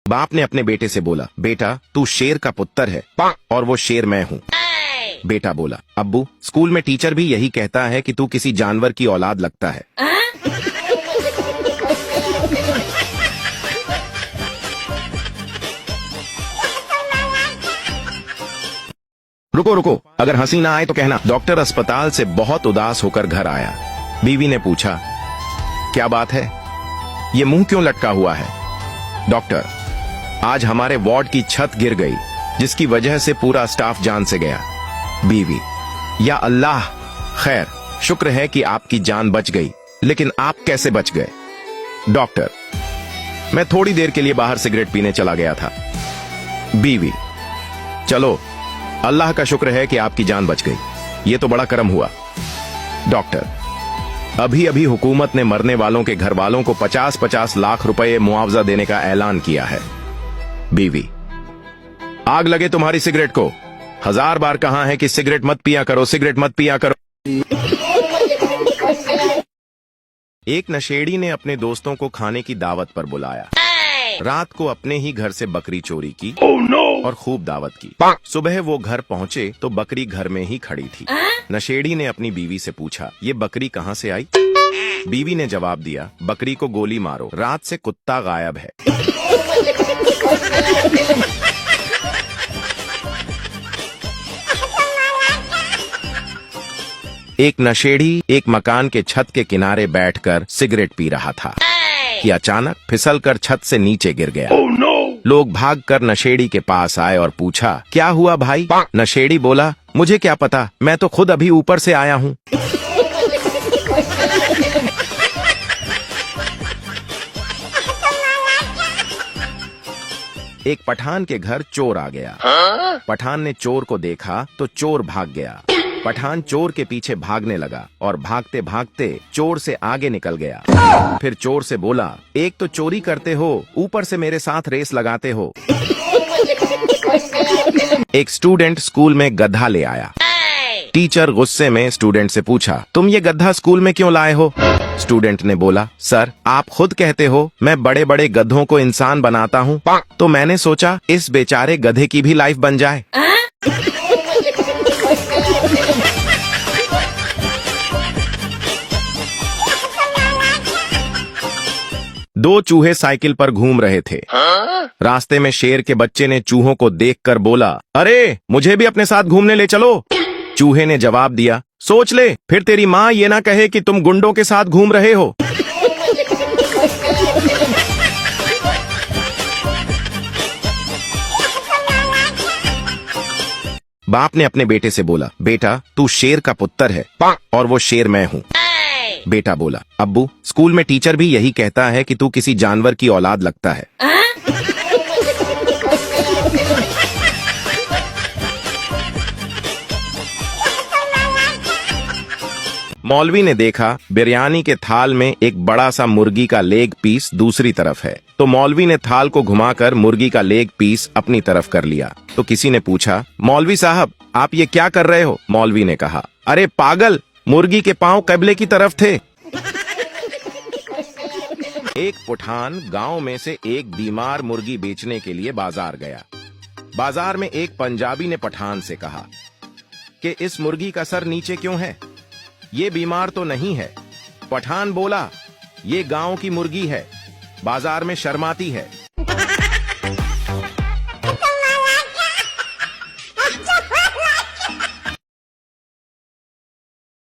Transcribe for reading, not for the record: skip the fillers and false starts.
बाप ने अपने बेटे से बोला, बेटा तू शेर का पुत्र है और वो शेर मैं हूँ। बेटा बोला, अब्बू स्कूल में टीचर भी यही कहता है कि तू किसी जानवर की औलाद लगता है। रुको रुको, अगर हंसी ना आए तो कहना। डॉक्टर अस्पताल से बहुत उदास होकर घर आया। बीवी ने पूछा, क्या बात है, ये मुंह क्यों लटका हुआ है? डॉक्टर, आज हमारे वार्ड की छत गिर गई जिसकी वजह से पूरा स्टाफ जान से गया। बीवी, या अल्लाह, खैर शुक्र है कि आपकी जान बच गई, लेकिन आप कैसे बच गए? डॉक्टर, मैं थोड़ी देर के लिए बाहर सिगरेट पीने चला गया था। बीवी, चलो अल्लाह का शुक्र है कि आपकी जान बच गई, ये तो बड़ा करम हुआ। डॉक्टर, अभी अभी हुकूमत ने मरने वालों के घर वालों को 50-50 लाख रुपए मुआवजा देने का ऐलान किया है। बीवी, आग लगे तुम्हारी सिगरेट को, 1000 बार कहा है कि सिगरेट मत पिया करो, सिगरेट मत पिया करो। एक नशेड़ी ने अपने दोस्तों को खाने की दावत पर बुलाया। रात को अपने ही घर से बकरी चोरी की और खूब दावत की। सुबह वो घर पहुंचे तो बकरी घर में ही खड़ी थी। नशेड़ी ने अपनी बीवी से पूछा, ये बकरी कहाँ से आई? बीवी ने जवाब दिया, बकरी को गोली मारो, रात से कुत्ता गायब है। एक नशेड़ी एक मकान के छत के किनारे बैठकर सिगरेट पी रहा था कि अचानक फिसलकर छत से नीचे गिर गया। लोग भागकर नशेड़ी के पास आए और पूछा, क्या हुआ भाई? नशेड़ी बोला, मुझे क्या पता, मैं तो खुद अभी ऊपर से आया हूँ। एक पठान के घर चोर आ गया। पठान ने चोर को देखा तो चोर भाग गया। पठान चोर के पीछे भागने लगा और भागते भागते चोर से आगे निकल गया। फिर चोर से बोला, एक तो चोरी करते हो, ऊपर से मेरे साथ रेस लगाते हो। एक स्टूडेंट स्कूल में गधा ले आया। टीचर गुस्से में स्टूडेंट से पूछा, तुम ये गधा स्कूल में क्यों लाए हो? स्टूडेंट ने बोला, सर आप खुद कहते हो मैं बड़े बड़े गधों को इंसान बनाता हूँ, तो मैंने सोचा इस बेचारे गधे की भी लाइफ बन जाए। दो चूहे साइकिल पर घूम रहे थे। रास्ते में शेर के बच्चे ने चूहों को देखकर बोला, अरे मुझे भी अपने साथ घूमने ले चलो। चूहे ने जवाब दिया, सोच ले, फिर तेरी माँ ये ना कहे कि तुम गुंडों के साथ घूम रहे हो। बाप ने अपने बेटे से बोला, बेटा तू शेर का पुत्र है और वो शेर मैं हूँ। बेटा बोला, अब्बू स्कूल में टीचर भी यही कहता है कि तू किसी जानवर की औलाद लगता है। मौलवी ने देखा बिरयानी के थाल में एक बड़ा सा मुर्गी का लेग पीस दूसरी तरफ है, तो मौलवी ने थाल को घुमाकर मुर्गी का लेग पीस अपनी तरफ कर लिया। तो किसी ने पूछा, मौलवी साहब आप ये क्या कर रहे हो? मौलवी ने कहा, अरे पागल, मुर्गी के पांव क़िबले की तरफ थे। एक पठान गांव में से एक बीमार मुर्गी बेचने के लिए बाजार गया। बाजार में एक पंजाबी ने पठान से कहा कि इस मुर्गी का सर नीचे क्यों है? ये बीमार तो नहीं है। पठान बोला, ये गांव की मुर्गी है, बाजार में शर्माती है।